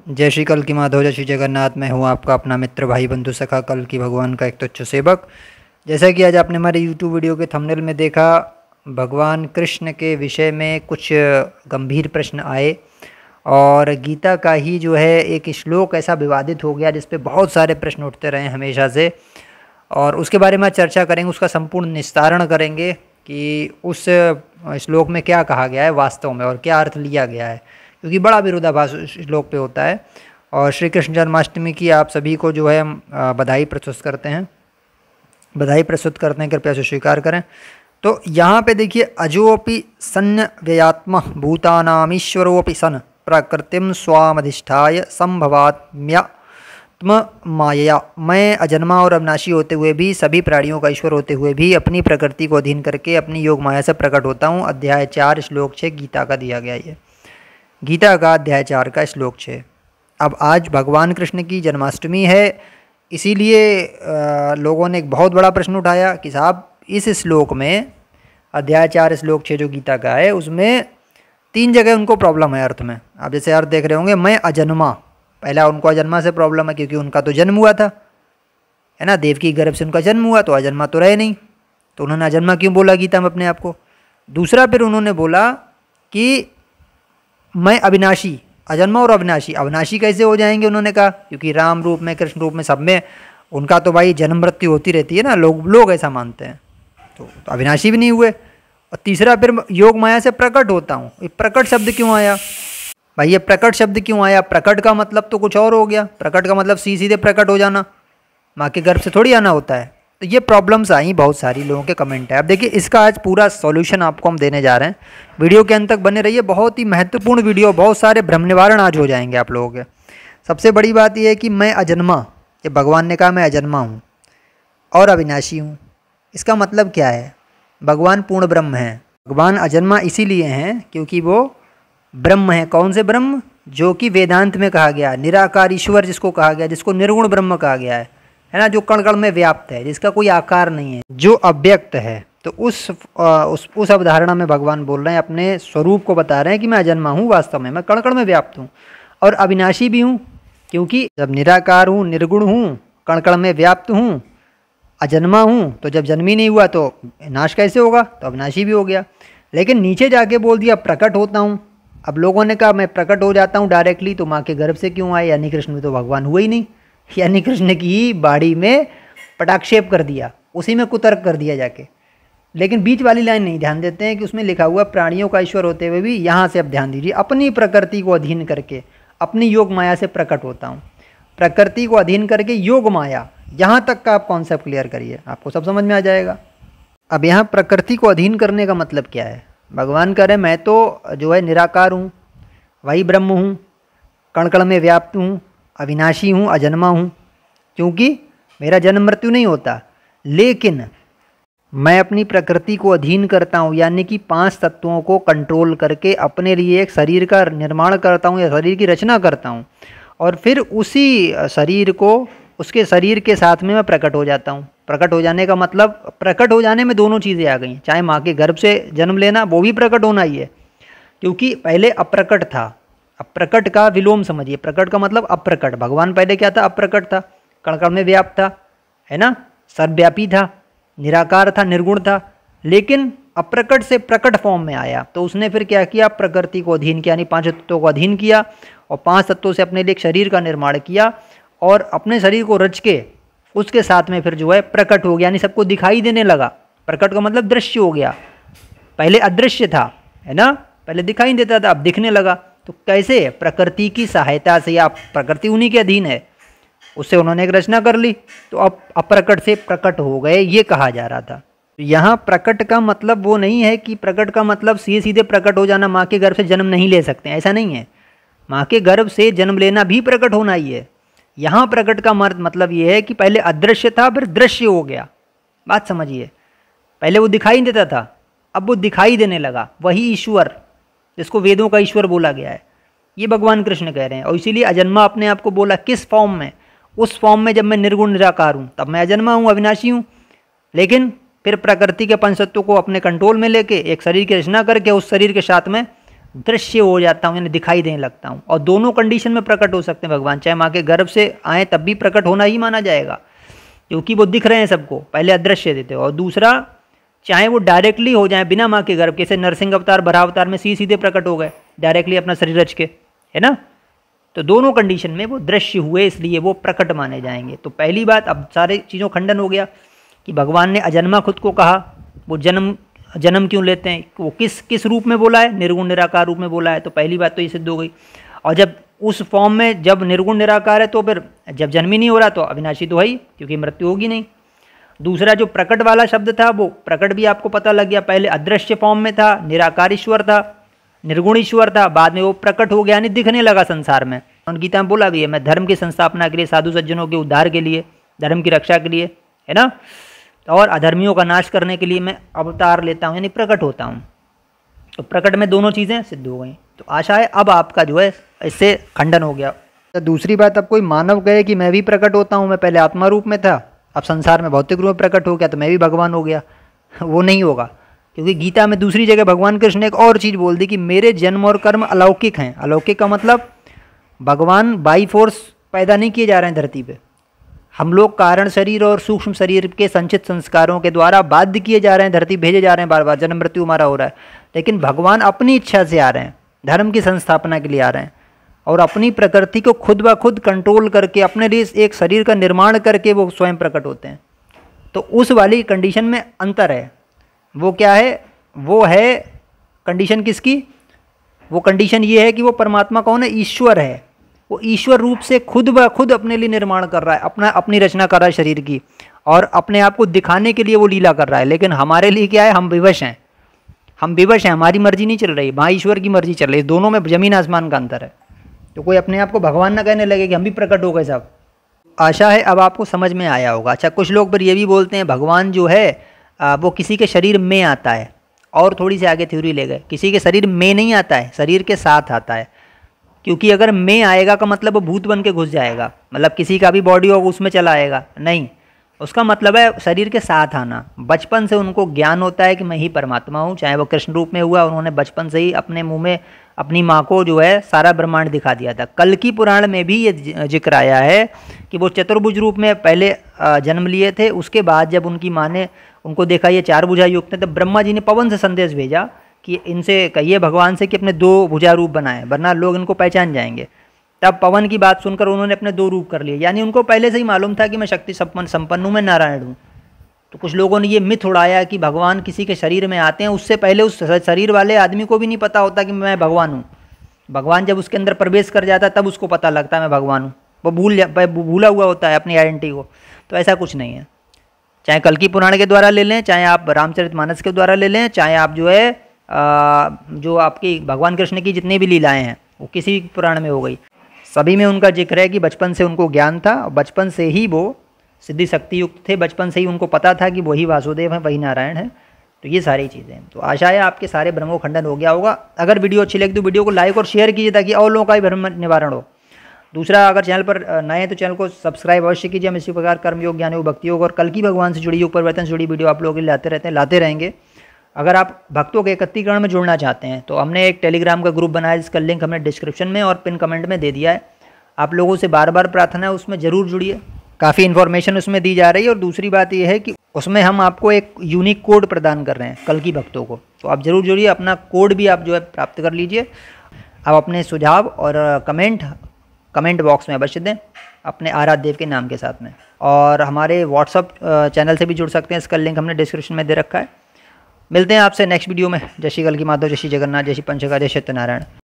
जय श्री कल की माधव, जय श्री जगन्नाथ। मैं हूँ आपका अपना मित्र, भाई, बंधु, सखा, कल की भगवान का एक तुच्छ सेवक। जैसा कि आज आपने हमारे YouTube वीडियो के थंबनेल में देखा, भगवान कृष्ण के विषय में कुछ गंभीर प्रश्न आए और गीता का ही जो है एक श्लोक ऐसा विवादित हो गया जिस पे बहुत सारे प्रश्न उठते रहे हमेशा से, और उसके बारे में चर्चा करेंगे, उसका संपूर्ण निस्तारण करेंगे कि उस श्लोक में क्या कहा गया है वास्तव में और क्या अर्थ लिया गया है, क्योंकि बड़ा विरोधाभास श्लोक पे होता है। और श्री कृष्ण जन्माष्टमी की आप सभी को जो है बधाई प्रस्तुत करते हैं, कृपया से स्वीकार करें। तो यहाँ पे देखिए, अजोपि सन्न व्ययात्म भूतानामीश्वरोपि सन प्रकृतिम स्वामधिष्ठाय संभवात्म्यात्म मायया। मैं अजन्मा और अविनाशी होते हुए भी, सभी प्राणियों का ईश्वर होते हुए भी अपनी प्रकृति को अधीन करके अपनी योग माया से प्रकट होता हूँ। अध्याय 4 श्लोक 6 गीता का दिया गया ये, गीता का अध्याय 4 का श्लोक 6। अब आज भगवान कृष्ण की जन्माष्टमी है, इसीलिए लोगों ने एक बहुत बड़ा प्रश्न उठाया कि साहब इस श्लोक में, अध्याय 4 श्लोक 6 जो गीता का है, उसमें 3 जगह उनको प्रॉब्लम है अर्थ में। आप जैसे अर्थ देख रहे होंगे, मैं अजन्मा, पहला उनको अजन्मा से प्रॉब्लम है क्योंकि उनका तो जन्म हुआ था, है ना, देव की गर्भ से उनका जन्म हुआ, तो अजन्मा तो रहे नहीं, तो उन्होंने अजन्मा क्यों बोला गीता में अपने आप को। दूसरा फिर उन्होंने बोला कि मैं अविनाशी, अजन्मा और अविनाशी, अविनाशी कैसे हो जाएंगे उन्होंने कहा, क्योंकि राम रूप में, कृष्ण रूप में, सब में उनका तो भाई जन्म मृत्यु होती रहती है ना, लोग ऐसा मानते हैं, तो अविनाशी भी नहीं हुए। और तीसरा फिर योग माया से प्रकट होता हूँ, ये प्रकट शब्द क्यों आया भाई, ये प्रकट शब्द क्यों आया। प्रकट का मतलब तो कुछ और हो गया, प्रकट का मतलब सीधे प्रकट हो जाना, माँ के गर्भ से थोड़ी आना होता है। तो ये प्रॉब्लम्स आई, बहुत सारी लोगों के कमेंट है। अब देखिए, इसका आज पूरा सॉल्यूशन आपको हम देने जा रहे हैं, वीडियो के अंत तक बने रहिए, बहुत ही महत्वपूर्ण वीडियो, बहुत सारे भ्रम निवारण आज हो जाएंगे आप लोगों के। सबसे बड़ी बात यह है कि मैं अजन्मा, ये भगवान ने कहा मैं अजन्मा हूँ और अविनाशी हूँ, इसका मतलब क्या है। भगवान पूर्ण ब्रह्म हैं, भगवान अजन्मा इसीलिए हैं क्योंकि वो ब्रह्म है। कौन से ब्रह्म, जो कि वेदांत में कहा गया निराकार ईश्वर जिसको कहा गया, जिसको निर्गुण ब्रह्म कहा गया है ना, जो कण कण में व्याप्त है, जिसका कोई आकार नहीं है, जो अव्यक्त है। तो उस अवधारणा में भगवान बोल रहे हैं, अपने स्वरूप को बता रहे हैं कि मैं अजन्मा हूँ, वास्तव में मैं कण कण में व्याप्त हूँ और अविनाशी भी हूँ, क्योंकि जब निराकार हूँ, निर्गुण हूँ, कण कण में व्याप्त हूँ, अजन्मा हूँ, तो जब जन्म ही नहीं हुआ तो नाश कैसे होगा, तो अविनाशी भी हो गया। लेकिन नीचे जाके बोल दिया प्रकट होता हूँ। अब लोगों ने कहा मैं प्रकट हो जाता हूँ डायरेक्टली, तो माँ के गर्भ से क्यों आए, यानी कृष्ण में तो भगवान हुए ही नहीं, यानी कृष्ण की बाड़ी में पटाक्षेप कर दिया, उसी में कुतर्क कर दिया जाके। लेकिन बीच वाली लाइन नहीं ध्यान देते हैं कि उसमें लिखा हुआ प्राणियों का ईश्वर होते हुए भी, यहाँ से अब ध्यान दीजिए, अपनी प्रकृति को अधीन करके अपनी योग माया से प्रकट होता हूँ। प्रकृति को अधीन करके योग माया, यहाँ तक का आप कॉन्सेप्ट क्लियर करिए, आपको सब समझ में आ जाएगा। अब यहाँ प्रकृति को अधीन करने का मतलब क्या है। भगवान कह रहे मैं तो जो है निराकार हूँ, वही ब्रह्म हूँ, कण कण में व्याप्त हूँ, अविनाशी हूँ, अजन्मा हूँ, क्योंकि मेरा जन्म मृत्यु नहीं होता, लेकिन मैं अपनी प्रकृति को अधीन करता हूँ, यानी कि 5 तत्वों को कंट्रोल करके अपने लिए एक शरीर का निर्माण करता हूँ या शरीर की रचना करता हूँ, और फिर उसी शरीर को, उसके शरीर के साथ में मैं प्रकट हो जाता हूँ। प्रकट हो जाने का मतलब, प्रकट हो जाने में दोनों चीज़ें आ गई, चाहे माँ के गर्भ से जन्म लेना, वो भी प्रकट होना ही है, क्योंकि पहले अप्रकट था। अप्रकट का विलोम समझिए, प्रकट का मतलब अप्रकट। भगवान पहले क्या था, अप्रकट था, कण कण में व्याप्त था, है ना, सर्वव्यापी था, निराकार था, निर्गुण था, लेकिन अप्रकट से प्रकट फॉर्म में आया। तो उसने फिर क्या किया, प्रकृति को अधीन किया, यानी 5 तत्वों को अधीन किया, और 5 तत्वों से अपने लिए एक शरीर का निर्माण किया, और अपने शरीर को रच के उसके साथ में फिर जो है प्रकट हो गया, यानी सबको दिखाई देने लगा। प्रकट का मतलब दृश्य हो गया, पहले अदृश्य था, है ना, पहले दिखाई देता था, अब दिखने लगा। तो कैसे, प्रकृति की सहायता से, या प्रकृति उन्हीं के अधीन है, उससे उन्होंने एक रचना कर ली, तो अब अप्रकट से प्रकट हो गए, ये कहा जा रहा था। तो यहाँ प्रकट का मतलब वो नहीं है कि प्रकट का मतलब सीधे प्रकट हो जाना, माँ के गर्भ से जन्म नहीं ले सकते, ऐसा नहीं है। माँ के गर्भ से जन्म लेना भी प्रकट होना ही है। यहाँ प्रकट का मतलब ये है कि पहले अदृश्य था, फिर दृश्य हो गया। बात समझिए, पहले वो दिखाई नहीं देता था, अब वो दिखाई देने लगा, वही ईश्वर जिसको वेदों का ईश्वर बोला गया है, ये भगवान कृष्ण कह रहे हैं। और इसीलिए अजन्मा अपने आप को बोला, किस फॉर्म में, उस फॉर्म में जब मैं निर्गुण निराकार हूँ, तब मैं अजन्मा हूँ, अविनाशी हूँ। लेकिन फिर प्रकृति के 5 तत्वों को अपने कंट्रोल में लेके एक शरीर की रचना करके उस शरीर के साथ में दृश्य हो जाता हूँ, यानी दिखाई देने लगता हूँ। और दोनों कंडीशन में प्रकट हो सकते हैं भगवान, चाहे माँ के गर्भ से आए तब भी प्रकट होना ही माना जाएगा, क्योंकि वो दिख रहे हैं सबको, पहले अदृश्य देते हो। और दूसरा, चाहे वो डायरेक्टली हो जाए बिना माँ के गर्भ, जैसे नरसिंह अवतार बराह अवतार में सीधे प्रकट हो गए डायरेक्टली अपना शरीर रच के, है ना। तो दोनों कंडीशन में वो दृश्य हुए, इसलिए वो प्रकट माने जाएंगे। तो पहली बात, अब सारे चीज़ों खंडन हो गया कि भगवान ने अजन्मा खुद को कहा, वो जन्म क्यों लेते हैं, वो किस रूप में बोला है, निर्गुण निराकार रूप में बोला है। तो पहली बात तो ये सिद्ध हो गई। और जब उस फॉर्म में जब निर्गुण निराकार है, तो फिर जब जन्म ही नहीं हो रहा तो अविनाशी तो है ही, क्योंकि मृत्यु होगी नहीं। दूसरा जो प्रकट वाला शब्द था, वो प्रकट भी आपको पता लग गया, पहले अदृश्य फॉर्म में था, निराकार ईश्वर था, निर्गुण ईश्वर था, बाद में वो प्रकट हो गया, यानी दिखने लगा संसार में। और गीता में बोला भी है, मैं धर्म की संस्थापना के लिए, साधु सज्जनों के उद्धार के लिए, धर्म की रक्षा के लिए, है ना, और अधर्मियों का नाश करने के लिए मैं अवतार लेता हूँ, यानी प्रकट होता हूँ। तो प्रकट में दोनों चीज़ें सिद्ध हो गई। तो आशा है अब आपका जो है इससे खंडन हो गया। तो दूसरी बात, अब कोई मानव कहे कि मैं भी प्रकट होता हूँ, मैं पहले आत्मा रूप में था, अब संसार में भौतिक रूप में प्रकट हो गया तो मैं भी भगवान हो गया, वो नहीं होगा। क्योंकि गीता में दूसरी जगह भगवान कृष्ण ने एक और चीज़ बोल दी कि मेरे जन्म और कर्म अलौकिक हैं। अलौकिक का मतलब भगवान बाई फोर्स पैदा नहीं किए जा रहे हैं धरती पे, हम लोग कारण शरीर और सूक्ष्म शरीर के संचित संस्कारों के द्वारा बाध्य किए जा रहे हैं, धरती भेजे जा रहे हैं, बार बार जन्म मृत्यु हमारा हो रहा है। लेकिन भगवान अपनी इच्छा से आ रहे हैं, धर्म की संस्थापना के लिए आ रहे हैं, और अपनी प्रकृति को खुद ब खुद कंट्रोल करके अपने लिए एक शरीर का निर्माण करके वो स्वयं प्रकट होते हैं। तो उस वाली कंडीशन में अंतर है। वो क्या है, वो है कंडीशन किसकी, वो कंडीशन ये है कि वो परमात्मा कौन है, ईश्वर है। वो ईश्वर रूप से खुद ब खुद अपने लिए निर्माण कर रहा है, अपनी रचना कर रहा है शरीर की, और अपने आप को दिखाने के लिए वो लीला कर रहा है। लेकिन हमारे लिए क्या है, हम विवश हैं, हमारी मर्जी नहीं चल रही, वहाँ ईश्वर की मर्जी चल रही है। दोनों में जमीन आसमान का अंतर है। तो कोई अपने आप को भगवान ना कहने लगे कि हम भी प्रकट हो गए साहब। आशा है अब आपको समझ में आया होगा। अच्छा, कुछ लोग पर ये भी बोलते हैं भगवान जो है वो किसी के शरीर में आता है, और थोड़ी सी आगे थ्योरी ले गए, किसी के शरीर में नहीं आता है, शरीर के साथ आता है। क्योंकि अगर में आएगा का मतलब वो भूत बन के घुस जाएगा, मतलब किसी का भी बॉडी होगा उसमें चला आएगा, नहीं, उसका मतलब है शरीर के साथ आना। बचपन से उनको ज्ञान होता है कि मैं ही परमात्मा हूँ, चाहे वो कृष्ण रूप में हुआ, उन्होंने बचपन से ही अपने मुंह में अपनी माँ को जो है सारा ब्रह्मांड दिखा दिया था। कल्कि पुराण में भी ये जिक्र आया है कि वो चतुर्भुज रूप में पहले जन्म लिए थे, उसके बाद जब उनकी माँ ने उनको देखा ये 4 भुजा युक्त है, तब ब्रह्मा जी ने पवन से संदेश भेजा कि इनसे कहिए भगवान से कि अपने 2 भुजा रूप बनाएं, वरना लोग इनको पहचान जाएंगे। तब पवन की बात सुनकर उन्होंने अपने 2 रूप कर लिए, यानी उनको पहले से ही मालूम था कि मैं शक्ति संपन्न हूँ, मैं नारायण हूँ। तो कुछ लोगों ने ये मिथ उड़ाया कि भगवान किसी के शरीर में आते हैं, उससे पहले उस शरीर वाले आदमी को भी नहीं पता होता कि मैं भगवान हूँ। भगवान जब उसके अंदर प्रवेश कर जाता है तब उसको पता लगता है मैं भगवान हूँ, वो भूला हुआ होता है अपनी आइडेंटिटी को। तो ऐसा कुछ नहीं है, चाहे कल्कि पुराण के द्वारा ले लें, चाहे आप रामचरितमानस के द्वारा ले लें, चाहे आप जो है जो आपकी भगवान कृष्ण की जितनी भी लीलाएं हैं वो किसी पुराण में हो गई, सभी में उनका जिक्र है कि बचपन से उनको ज्ञान था, बचपन से ही वो सिद्धि शक्ति युक्त थे, बचपन से ही उनको पता था कि वही वासुदेव हैं, वही नारायण है। तो ये सारी चीज़ें। तो आशा है आपके सारे भ्रमों खंडन हो गया होगा। अगर वीडियो अच्छी लगी तो वीडियो को लाइक और शेयर कीजिए ताकि और लोगों का भी भ्रम निवारण हो। दूसरा, अगर चैनल पर नए हैं तो चैनल को सब्सक्राइब अवश्य कीजिए। हम इसी प्रकार कर्मयोग, ज्ञान योग, भक्ति योग और कल्कि भगवान से जुड़ी योग परिवर्तन से जुड़ी वीडियो आप लोगों के लिए लाते रहेंगे। अगर आप भक्तों के एकत्रीकरण में जुड़ना चाहते हैं तो हमने एक टेलीग्राम का ग्रुप बनाया जिसका लिंक हमने डिस्क्रिप्शन में और पिन कमेंट में दे दिया है। आप लोगों से बार बार प्रार्थना है उसमें ज़रूर जुड़िए, काफ़ी इन्फॉर्मेशन उसमें दी जा रही है। और दूसरी बात यह है कि उसमें हम आपको एक यूनिक कोड प्रदान कर रहे हैं कल्कि भक्तों को, तो आप ज़रूर जुड़िए, अपना कोड भी आप जो है प्राप्त कर लीजिए। आप अपने सुझाव और कमेंट बॉक्स में अवश्य दें अपने आराध्य देव के नाम के साथ में। और हमारे व्हाट्सअप चैनल से भी जुड़ सकते हैं, इसका लिंक हमने डिस्क्रिप्शन में दे रखा है। मिलते हैं आपसे नेक्स्ट वीडियो में। जय श्री कल्कि माधव, जय श्री जगन्नाथ, जय श्री पंचका, जय सत्यनारायण।